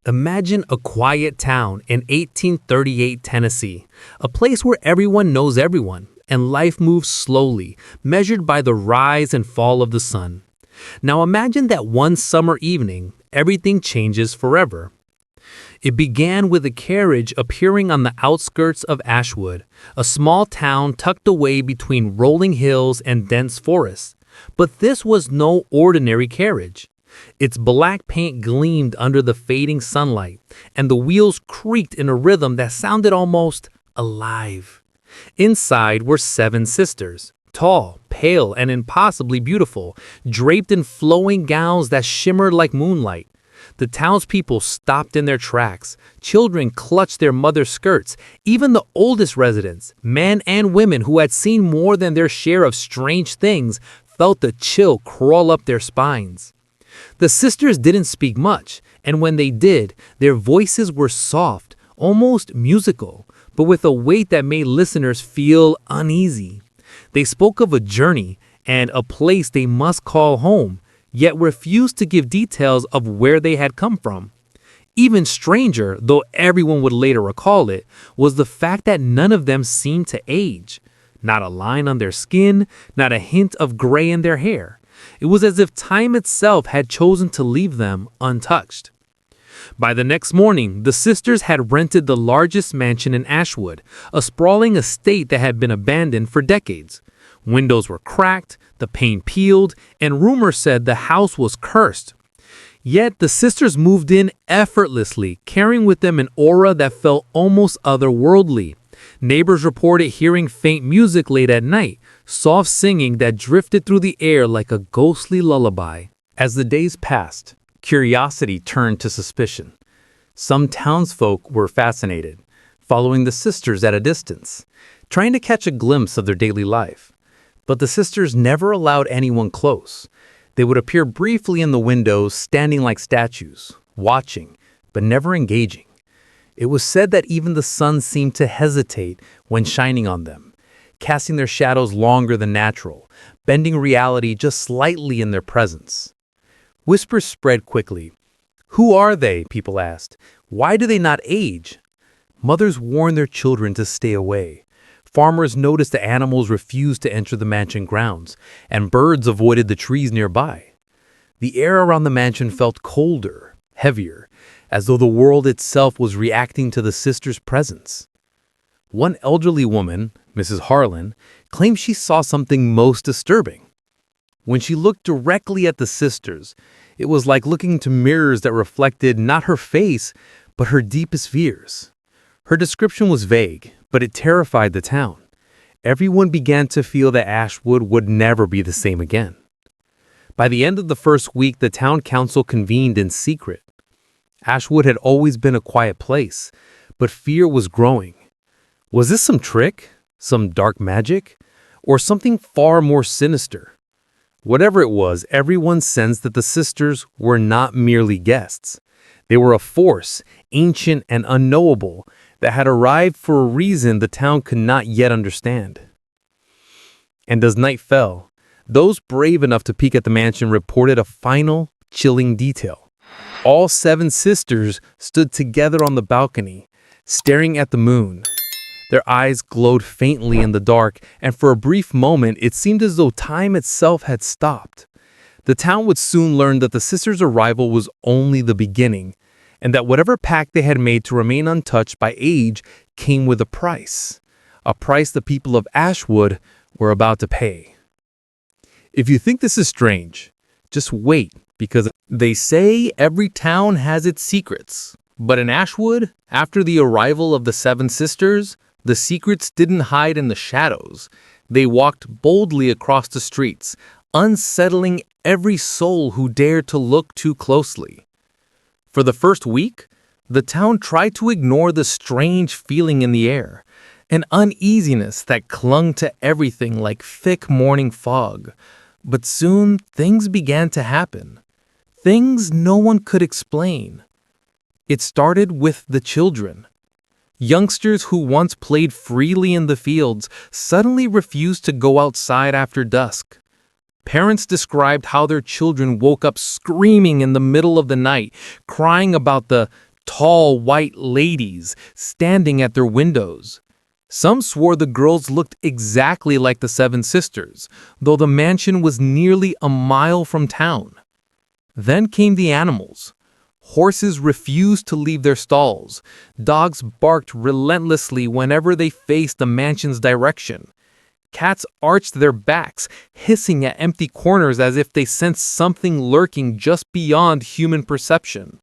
Imagine a quiet town in 1838 Tennessee, a place where everyone knows everyone, and life moves slowly, measured by the rise and fall of the sun. Now imagine that one summer evening, everything changes forever. It began with a carriage appearing on the outskirts of Ashwood, a small town tucked away between rolling hills and dense forests. But this was no ordinary carriage. Its black paint gleamed under the fading sunlight, and the wheels creaked in a rhythm that sounded almost alive. Inside were 7 sisters, tall, pale, and impossibly beautiful, draped in flowing gowns that shimmered like moonlight. The townspeople stopped in their tracks. Children clutched their mother's skirts. Even the oldest residents, men and women who had seen more than their share of strange things, felt the chill crawl up their spines. The sisters didn't speak much, and when they did, their voices were soft, almost musical, but with a weight that made listeners feel uneasy. They spoke of a journey and a place they must call home, yet refused to give details of where they had come from. Even stranger, though everyone would later recall it, was the fact that none of them seemed to age. Not a line on their skin, not a hint of gray in their hair. It was as if time itself had chosen to leave them untouched. By the next morning, the sisters had rented the largest mansion in Ashwood, a sprawling estate that had been abandoned for decades. Windows were cracked, the paint peeled, and rumor said the house was cursed. Yet the sisters moved in effortlessly, carrying with them an aura that felt almost otherworldly. Neighbors reported hearing faint music late at night, soft singing that drifted through the air like a ghostly lullaby. As the days passed, curiosity turned to suspicion. Some townsfolk were fascinated, following the sisters at a distance, trying to catch a glimpse of their daily life. But the sisters never allowed anyone close. They would appear briefly in the windows, standing like statues, watching, but never engaging. It was said that even the sun seemed to hesitate when shining on them, casting their shadows longer than natural, bending reality just slightly in their presence. Whispers spread quickly. "Who are they?" people asked. "Why do they not age?" Mothers warned their children to stay away. Farmers noticed the animals refused to enter the mansion grounds, and birds avoided the trees nearby. The air around the mansion felt colder, heavier, as though the world itself was reacting to the sisters' presence. One elderly woman, Mrs. Harlan, claimed she saw something most disturbing. When she looked directly at the sisters, it was like looking into mirrors that reflected not her face, but her deepest fears. Her description was vague, but it terrified the town. Everyone began to feel that Ashwood would never be the same again. By the end of the first week, the town council convened in secret. Ashwood had always been a quiet place, but fear was growing. Was this some trick, some dark magic, or something far more sinister? Whatever it was, everyone sensed that the sisters were not merely guests. They were a force, ancient and unknowable, that had arrived for a reason the town could not yet understand. And as night fell, those brave enough to peek at the mansion reported a final, chilling detail. All 7 sisters stood together on the balcony, staring at the moon. Their eyes glowed faintly in the dark, and for a brief moment it seemed as though time itself had stopped. The town would soon learn that the sisters' arrival was only the beginning, and that whatever pact they had made to remain untouched by age came with a price the people of Ashwood were about to pay. If you think this is strange, just wait, because they say every town has its secrets. But in Ashwood, after the arrival of the 7 sisters, the secrets didn't hide in the shadows. They walked boldly across the streets, unsettling every soul who dared to look too closely. For the first week, the town tried to ignore the strange feeling in the air, an uneasiness that clung to everything like thick morning fog. But soon things began to happen. Things no one could explain. It started with the children. Youngsters who once played freely in the fields suddenly refused to go outside after dusk. Parents described how their children woke up screaming in the middle of the night, crying about the tall white ladies standing at their windows. Some swore the girls looked exactly like the seven sisters, though the mansion was nearly a mile from town. Then came the animals. Horses refused to leave their stalls. Dogs barked relentlessly whenever they faced the mansion's direction. Cats arched their backs, hissing at empty corners as if they sensed something lurking just beyond human perception.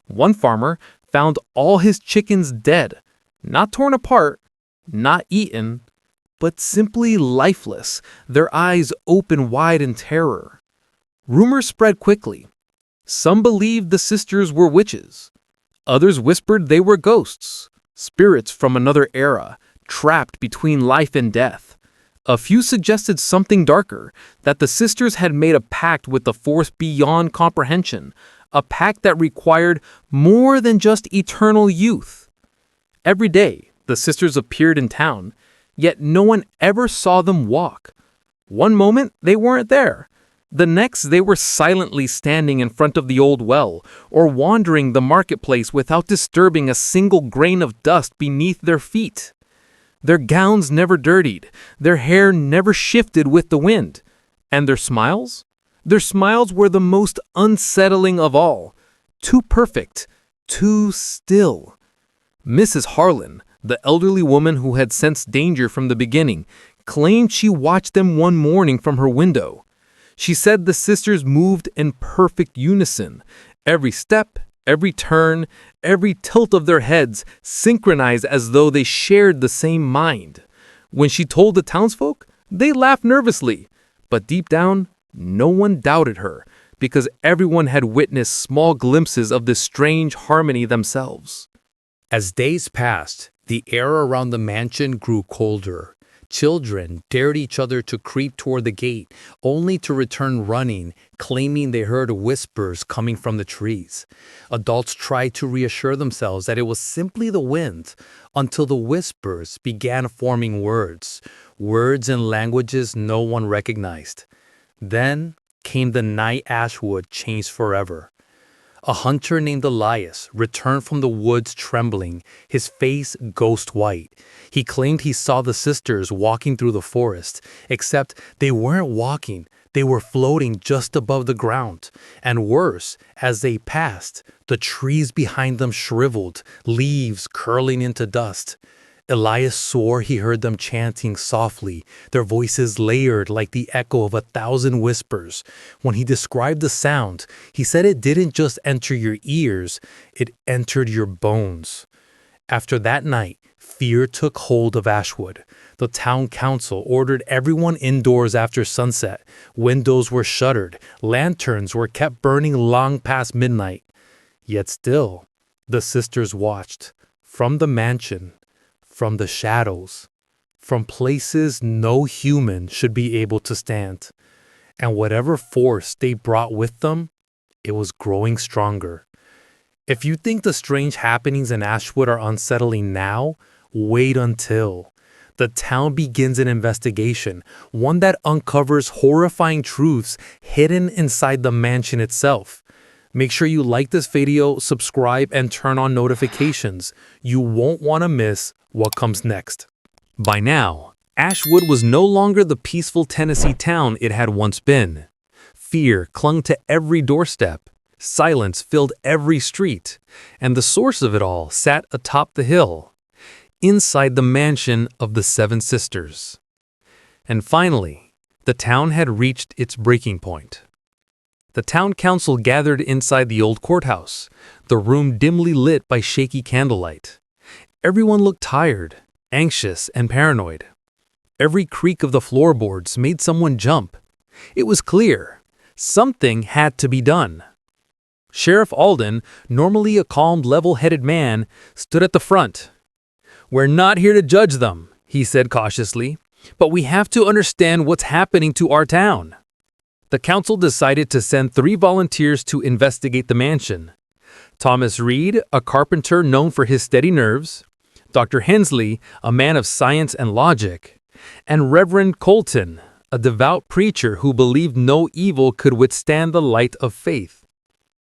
One farmer found all his chickens dead, not torn apart, not eaten, but simply lifeless, their eyes open wide in terror. Rumors spread quickly. Some believed the sisters were witches. Others whispered they were ghosts, spirits from another era, trapped between life and death. A few suggested something darker, that the sisters had made a pact with the force beyond comprehension, a pact that required more than just eternal youth. Every day, the sisters appeared in town, yet no one ever saw them walk. One moment, they weren't there. The next, they were silently standing in front of the old well, or wandering the marketplace without disturbing a single grain of dust beneath their feet. Their gowns never dirtied, their hair never shifted with the wind. And their smiles? Their smiles were the most unsettling of all. Too perfect, too still. Mrs. Harlan, the elderly woman who had sensed danger from the beginning, claimed she watched them one morning from her window. She said the sisters moved in perfect unison. Every step, every turn, every tilt of their heads synchronized as though they shared the same mind. When she told the townsfolk, they laughed nervously, but deep down, no one doubted her, because everyone had witnessed small glimpses of this strange harmony themselves. As days passed, the air around the mansion grew colder. Children dared each other to creep toward the gate, only to return running, claiming they heard whispers coming from the trees. Adults tried to reassure themselves that it was simply the wind, until the whispers began forming words in languages no one recognized. Then came the night Ashwood changed forever. A hunter named Elias returned from the woods trembling, his face ghost white. He claimed he saw the sisters walking through the forest, except they weren't walking, they were floating just above the ground. And worse, as they passed, the trees behind them shriveled, leaves curling into dust. Elias swore he heard them chanting softly, their voices layered like the echo of 1,000 whispers. When he described the sound, he said it didn't just enter your ears, it entered your bones. After that night, fear took hold of Ashwood. The town council ordered everyone indoors after sunset. Windows were shuttered, lanterns were kept burning long past midnight. Yet still, the sisters watched, from the mansion, from the shadows, from places no human should be able to stand. And whatever force they brought with them, it was growing stronger. If you think the strange happenings in Ashwood are unsettling now, wait until the town begins an investigation, one that uncovers horrifying truths hidden inside the mansion itself. Make sure you like this video, subscribe, and turn on notifications. You won't want to miss what comes next. By now, Ashwood was no longer the peaceful Tennessee town it had once been. Fear clung to every doorstep. Silence filled every street. And the source of it all sat atop the hill, inside the mansion of the Seven Sisters. And finally, the town had reached its breaking point. The town council gathered inside the old courthouse, the room dimly lit by shaky candlelight. Everyone looked tired, anxious, and paranoid. Every creak of the floorboards made someone jump. It was clear. Something had to be done. Sheriff Alden, normally a calm, level-headed man, stood at the front. "We're not here to judge them," he said cautiously, "but we have to understand what's happening to our town." The council decided to send 3 volunteers to investigate the mansion. Thomas Reed, a carpenter known for his steady nerves, Dr. Hensley, a man of science and logic, and Reverend Colton, a devout preacher who believed no evil could withstand the light of faith.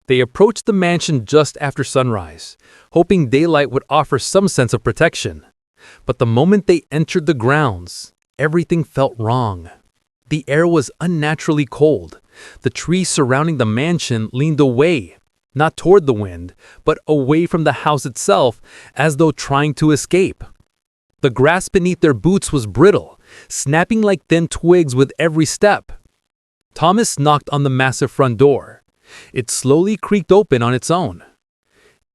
They approached the mansion just after sunrise, hoping daylight would offer some sense of protection. But the moment they entered the grounds, everything felt wrong. The air was unnaturally cold. The trees surrounding the mansion leaned away, not toward the wind, but away from the house itself, as though trying to escape. The grass beneath their boots was brittle, snapping like thin twigs with every step. Thomas knocked on the massive front door. It slowly creaked open on its own.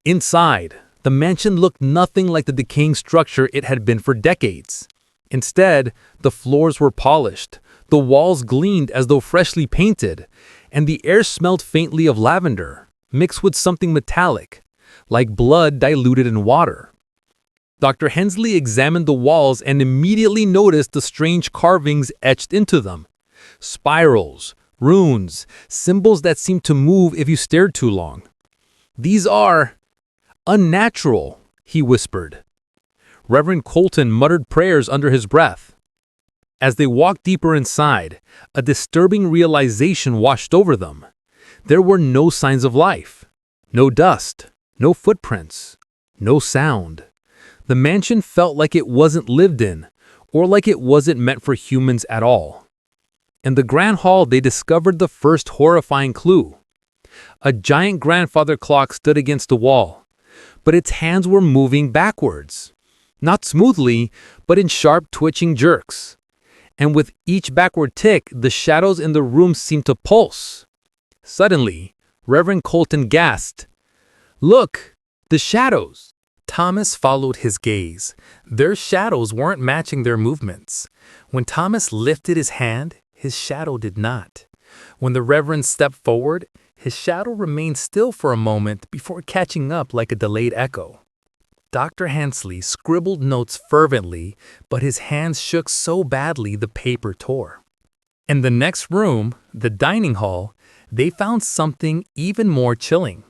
Inside, the mansion looked nothing like the decaying structure it had been for decades. Instead, the floors were polished, the walls gleamed as though freshly painted, and the air smelled faintly of lavender, mixed with something metallic, like blood diluted in water. Dr. Hensley examined the walls and immediately noticed the strange carvings etched into them. Spirals, runes, symbols that seemed to move if you stared too long. "These are unnatural," he whispered. Reverend Colton muttered prayers under his breath. As they walked deeper inside, a disturbing realization washed over them. There were no signs of life. No dust, no footprints, no sound. The mansion felt like it wasn't lived in, or like it wasn't meant for humans at all. In the grand hall, they discovered the first horrifying clue. A giant grandfather clock stood against the wall, but its hands were moving backwards. Not smoothly, but in sharp twitching jerks. And with each backward tick, the shadows in the room seemed to pulse. Suddenly, Reverend Colton gasped, "Look, the shadows!" Thomas followed his gaze. Their shadows weren't matching their movements. When Thomas lifted his hand, his shadow did not. When the Reverend stepped forward, his shadow remained still for a moment before catching up like a delayed echo. Dr. Hensley scribbled notes fervently, but his hands shook so badly the paper tore. In the next room, the dining hall, they found something even more chilling.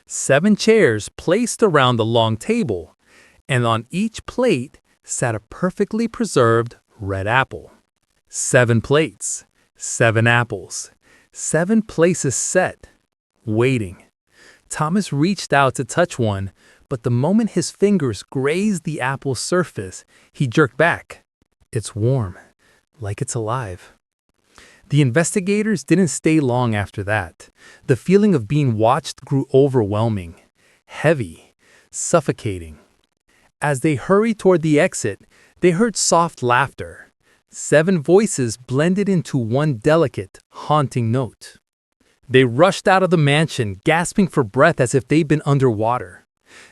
7 chairs placed around the long table, and on each plate sat a perfectly preserved red apple. 7 plates, 7 apples, 7 places set, waiting. Thomas reached out to touch one, but the moment his fingers grazed the apple's surface, he jerked back. It's warm, like it's alive. The investigators didn't stay long after that. The feeling of being watched grew overwhelming, heavy, suffocating. As they hurried toward the exit, they heard soft laughter. 7 voices blended into one delicate, haunting note. They rushed out of the mansion, gasping for breath as if they'd been underwater.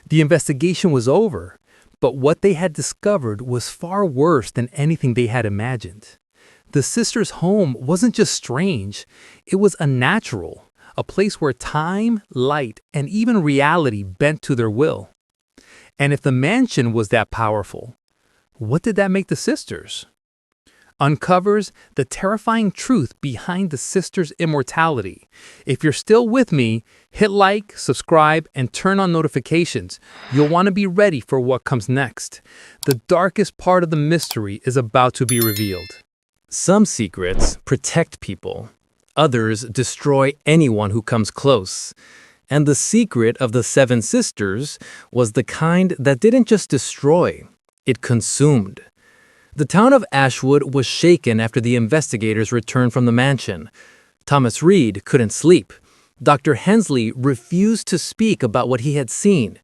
The investigation was over, but what they had discovered was far worse than anything they had imagined. The sisters' home wasn't just strange, it was unnatural, a place where time, light, and even reality bent to their will. And if the mansion was that powerful, what did that make the sisters? Uncovers the terrifying truth behind the sisters' immortality. If you're still with me, hit like, subscribe, and turn on notifications. You'll want to be ready for what comes next. The darkest part of the mystery is about to be revealed. Some secrets protect people. Others destroy anyone who comes close. And the secret of the 7 sisters was the kind that didn't just destroy, it consumed. The town of Ashwood was shaken after the investigators returned from the mansion. Thomas Reed couldn't sleep. Dr. Hensley refused to speak about what he had seen.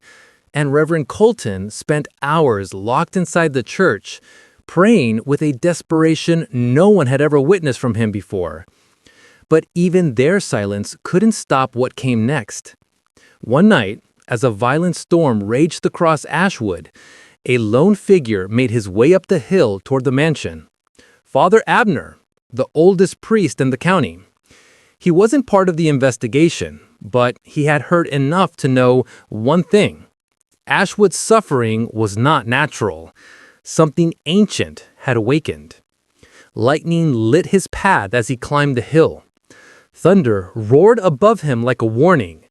And Reverend Colton spent hours locked inside the church, praying with a desperation no one had ever witnessed from him before. But even their silence couldn't stop what came next. One night, as a violent storm raged across Ashwood, a lone figure made his way up the hill toward the mansion. Father Abner, the oldest priest in the county. He wasn't part of the investigation, but he had heard enough to know one thing. Ashwood's suffering was not natural. Something ancient had awakened. Lightning lit his path as he climbed the hill. Thunder roared above him like a warning.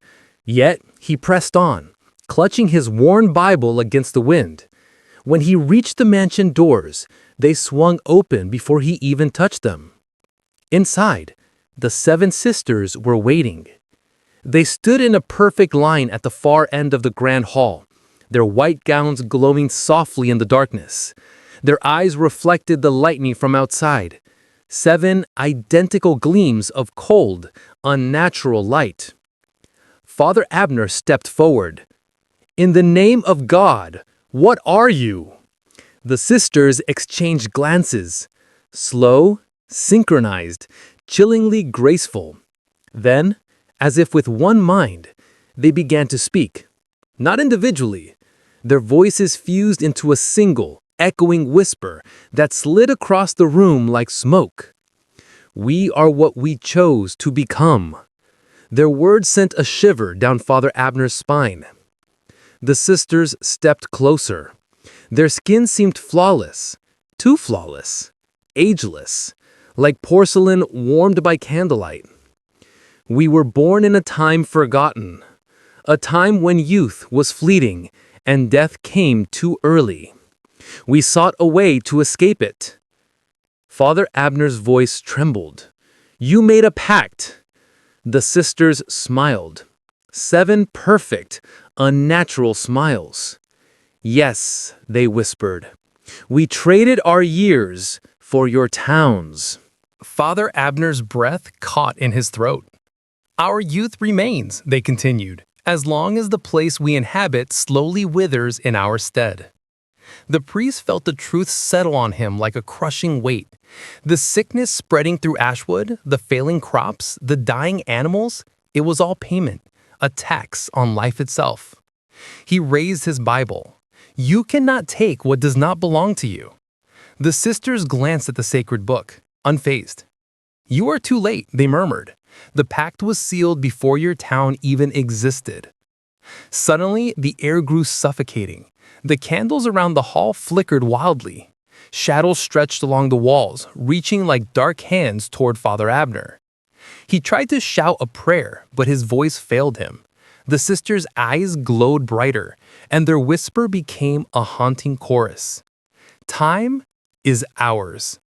Yet he pressed on, clutching his worn Bible against the wind. When he reached the mansion doors, they swung open before he even touched them. Inside, the 7 sisters were waiting. They stood in a perfect line at the far end of the grand hall, their white gowns glowing softly in the darkness. Their eyes reflected the lightning from outside, 7 identical gleams of cold, unnatural light. Father Abner stepped forward. "In the name of God, what are you?" The sisters exchanged glances, slow, synchronized, chillingly graceful. Then, as if with one mind, they began to speak, not individually. Their voices fused into a single, echoing whisper that slid across the room like smoke. "We are what we chose to become." Their words sent a shiver down Father Abner's spine. The sisters stepped closer. Their skin seemed flawless, too flawless, ageless, like porcelain warmed by candlelight. "We were born in a time forgotten, a time when youth was fleeting and death came too early. We sought a way to escape it." Father Abner's voice trembled. "You made a pact." The sisters smiled. 7 perfect, unnatural smiles. "Yes," they whispered. "We traded our years for your towns." Father Abner's breath caught in his throat. "Our youth remains," they continued, "as long as the place we inhabit slowly withers in our stead." The priest felt the truth settle on him like a crushing weight. The sickness spreading through Ashwood, the failing crops, the dying animals, it was all payment, a tax on life itself. He raised his Bible. "You cannot take what does not belong to you." The sisters glanced at the sacred book, unfazed. "You are too late," they murmured. "The pact was sealed before your town even existed." Suddenly, the air grew suffocating. The candles around the hall flickered wildly. Shadows stretched along the walls, reaching like dark hands toward Father Abner. He tried to shout a prayer, but his voice failed him. The sisters' eyes glowed brighter, and their whisper became a haunting chorus. "Time is ours."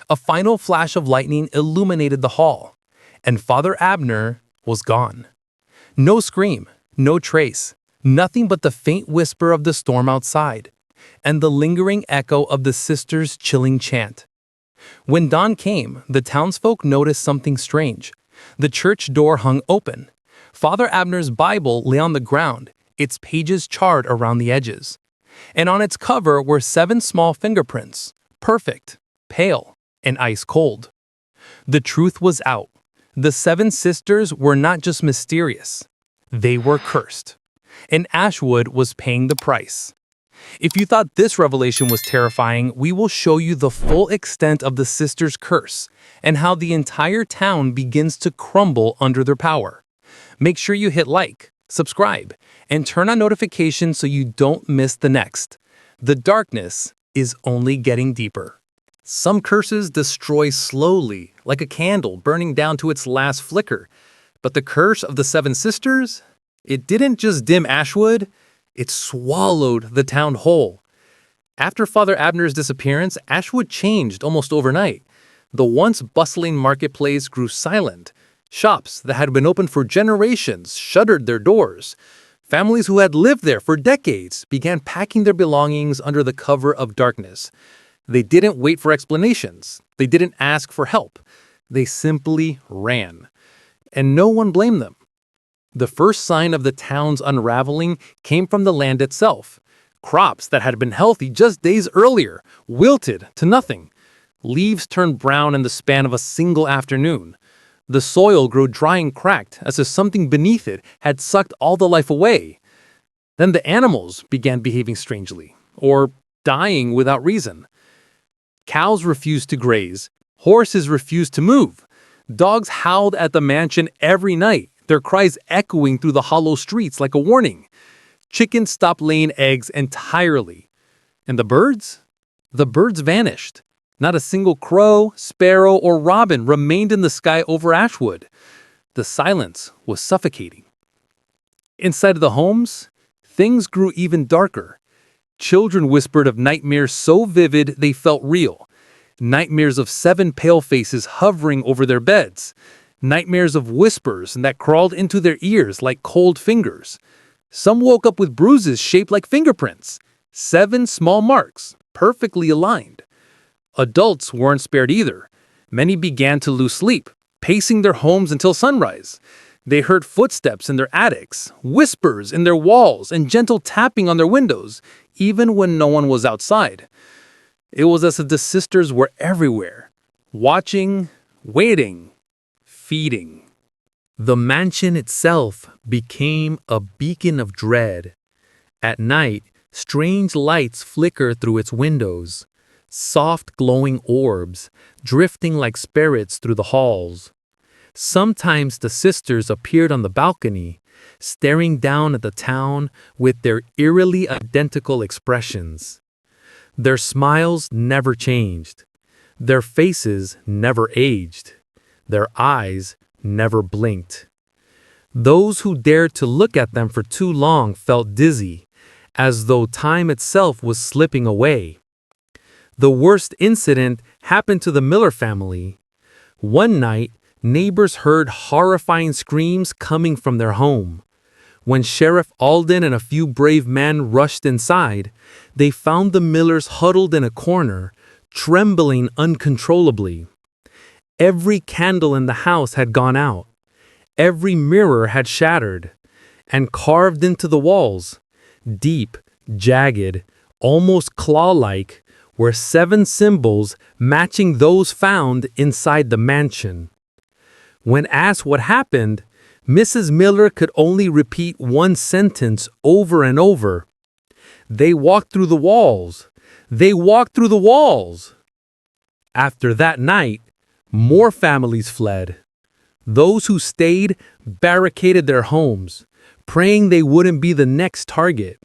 A final flash of lightning illuminated the hall, and Father Abner was gone. No scream, no trace, nothing but the faint whisper of the storm outside, and the lingering echo of the sisters' chilling chant. When dawn came, the townsfolk noticed something strange. The church door hung open. Father Abner's Bible lay on the ground, its pages charred around the edges. And on its cover were 7 small fingerprints, perfect, pale, and ice cold. The truth was out. The 7 sisters were not just mysterious. They were cursed. And Ashwood was paying the price. If you thought this revelation was terrifying, we will show you the full extent of the sisters' curse and how the entire town begins to crumble under their power. Make sure you hit like, subscribe, and turn on notifications so you don't miss the next. The darkness is only getting deeper. Some curses destroy slowly, like a candle burning down to its last flicker. But the curse of the 7 sisters? It didn't just dim Ashwood, it swallowed the town whole. After Father Abner's disappearance, Ashwood changed almost overnight. The once bustling marketplace grew silent. Shops that had been open for generations shuttered their doors. Families who had lived there for decades began packing their belongings under the cover of darkness. They didn't wait for explanations. They didn't ask for help. They simply ran. And no one blamed them. The first sign of the town's unraveling came from the land itself. Crops that had been healthy just days earlier wilted to nothing. Leaves turned brown in the span of a single afternoon. The soil grew dry and cracked as if something beneath it had sucked all the life away. Then the animals began behaving strangely, or dying without reason. Cows refused to graze. Horses refused to move. Dogs howled at the mansion every night, their cries echoing through the hollow streets like a warning. Chickens stopped laying eggs entirely. And the birds? The birds vanished. Not a single crow, sparrow, or robin remained in the sky over Ashwood. The silence was suffocating. Inside of the homes, things grew even darker. Children whispered of nightmares so vivid they felt real. Nightmares of 7 pale faces hovering over their beds. nightmares of whispers that crawled into their ears like cold fingers. Some woke up with bruises shaped like fingerprints, 7 small marks, perfectly aligned. Adults weren't spared either. Many began to lose sleep, pacing their homes until sunrise. They heard footsteps in their attics, whispers in their walls, and gentle tapping on their windows, even when no one was outside. It was as if the sisters were everywhere, watching, waiting, feeding. The mansion itself became a beacon of dread. At night, strange lights flicker through its windows, soft glowing orbs drifting like spirits through the halls. Sometimes the sisters appeared on the balcony, staring down at the town with their eerily identical expressions. Their smiles never changed. Their faces never aged. Their eyes never blinked. Those who dared to look at them for too long felt dizzy, as though time itself was slipping away. The worst incident happened to the Miller family. One night, neighbors heard horrifying screams coming from their home. When Sheriff Alden and a few brave men rushed inside, they found the Millers huddled in a corner, trembling uncontrollably. Every candle in the house had gone out. Every mirror had shattered, and carved into the walls, deep, jagged, almost claw-like, were 7 symbols matching those found inside the mansion. When asked what happened, Mrs. Miller could only repeat one sentence over and over. "They walked through the walls. They walked through the walls." After that night, more families fled. Those who stayed barricaded their homes, praying they wouldn't be the next target.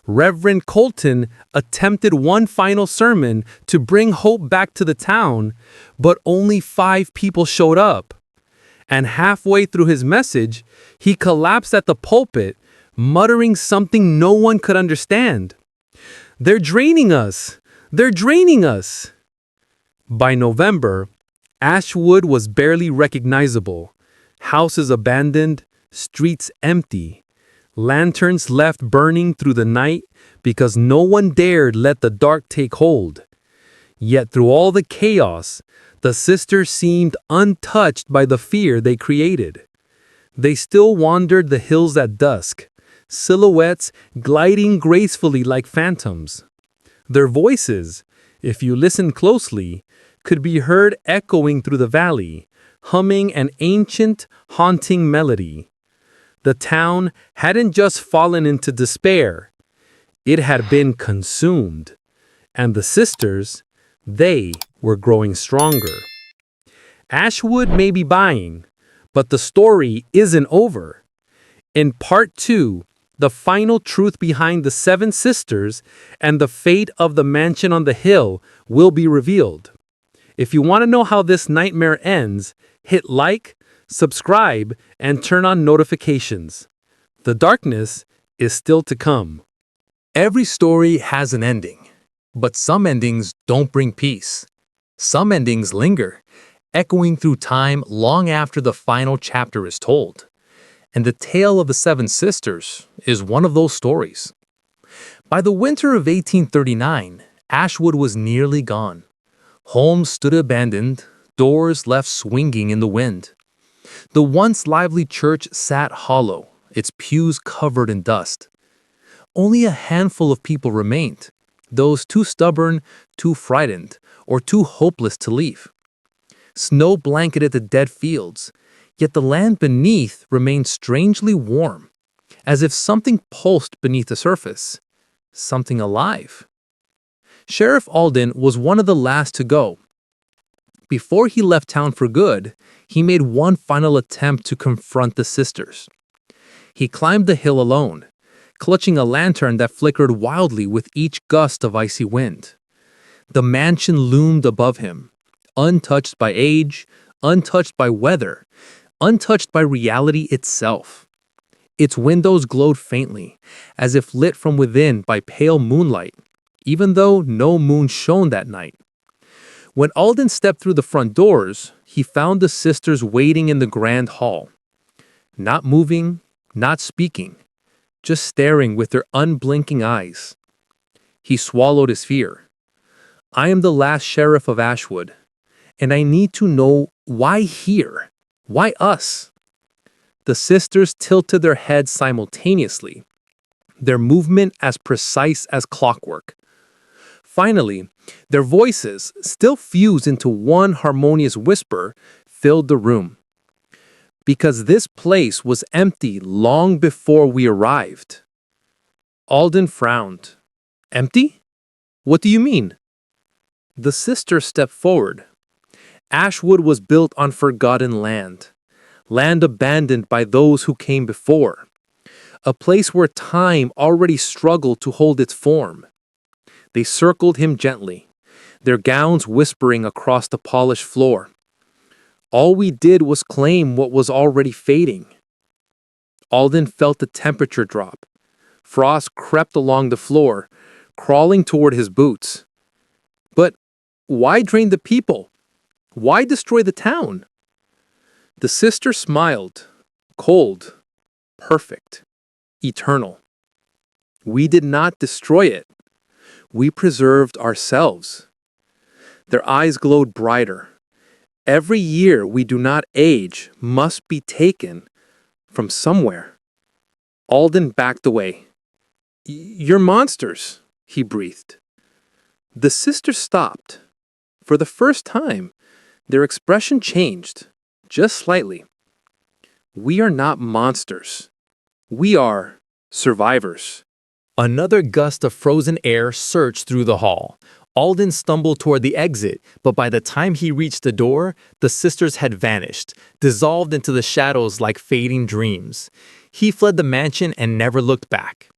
Reverend Colton attempted one final sermon to bring hope back to the town, but only 5 people showed up. And halfway through his message, he collapsed at the pulpit, muttering something no one could understand. "They're draining us! They're draining us!" By November, Ashwood was barely recognizable. Houses abandoned, streets empty. Lanterns left burning through the night because no one dared let the dark take hold. Yet through all the chaos, the sisters seemed untouched by the fear they created. They still wandered the hills at dusk, silhouettes gliding gracefully like phantoms. Their voices, if you listen closely, could be heard echoing through the valley, humming an ancient, haunting melody. The town hadn't just fallen into despair. It had been consumed. And the sisters, they were growing stronger. Ashwood may be buying, but the story isn't over. In part 2, the final truth behind the 7 sisters and the fate of the mansion on the hill will be revealed. If you want to know how this nightmare ends, hit like, subscribe, and turn on notifications. The darkness is still to come. Every story has an ending, but some endings don't bring peace. Some endings linger, echoing through time long after the final chapter is told. And the tale of the 7 sisters is one of those stories. By the winter of 1839, Ashwood was nearly gone. Homes stood abandoned, doors left swinging in the wind. The once lively church sat hollow, its pews covered in dust. Only a handful of people remained, those too stubborn, too frightened, or too hopeless to leave. Snow blanketed the dead fields, yet the land beneath remained strangely warm, as if something pulsed beneath the surface, something alive. Sheriff Alden was one of the last to go. Before he left town for good, he made one final attempt to confront the sisters. He climbed the hill alone, clutching a lantern that flickered wildly with each gust of icy wind. The mansion loomed above him, untouched by age, untouched by weather, untouched by reality itself. Its windows glowed faintly, as if lit from within by pale moonlight, even though no moon shone that night. When Alden stepped through the front doors, he found the sisters waiting in the grand hall. Not moving, not speaking, just staring with their unblinking eyes. He swallowed his fear. I am the last sheriff of Ashwood, and I need to know why here? Why us? The sisters tilted their heads simultaneously, their movement as precise as clockwork. Finally, their voices, still fused into one harmonious whisper, filled the room. Because this place was empty long before we arrived. Alden frowned. Empty? What do you mean? The sister stepped forward. Ashwood was built on forgotten land, land abandoned by those who came before, a place where time already struggled to hold its form. They circled him gently, their gowns whispering across the polished floor. All we did was claim what was already fading. Alden felt the temperature drop. Frost crept along the floor, crawling toward his boots. But why drain the people? Why destroy the town? The sister smiled, cold, perfect, eternal. We did not destroy it. We preserved ourselves. Their eyes glowed brighter. Every year we do not age must be taken from somewhere. Alden backed away. You're monsters, he breathed. The sisters stopped. For the first time, their expression changed, just slightly. We are not monsters. We are survivors. Another gust of frozen air surged through the hall. Alden stumbled toward the exit, but by the time he reached the door, the sisters had vanished, dissolved into the shadows like fading dreams. He fled the mansion and never looked back.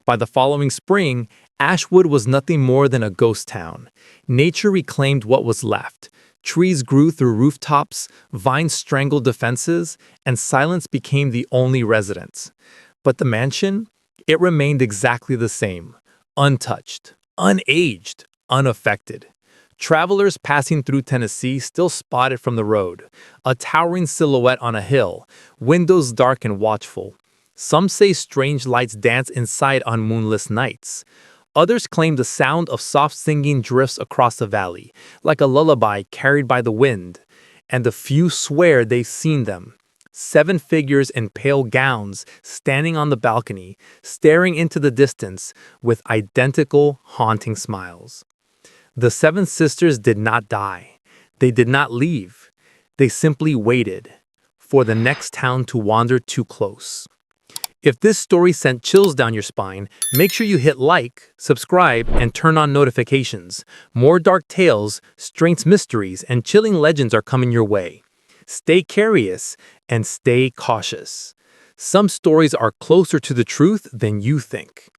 By the following spring, Ashwood was nothing more than a ghost town. Nature reclaimed what was left. Trees grew through rooftops, vines strangled the fences, and silence became the only residence. But the mansion? It remained exactly the same, untouched, unaged, unaffected. Travelers passing through Tennessee still spotted from the road, a towering silhouette on a hill, windows dark and watchful. Some say strange lights dance inside on moonless nights. Others claim the sound of soft singing drifts across the valley, like a lullaby carried by the wind. And a few swear they've seen them. 7 figures in pale gowns standing on the balcony, staring into the distance with identical, haunting smiles. The 7 sisters did not die. They did not leave. They simply waited for the next town to wander too close. If this story sent chills down your spine, make sure you hit like, subscribe, and turn on notifications. More dark tales, strange mysteries, and chilling legends are coming your way. Stay curious and stay cautious. Some stories are closer to the truth than you think.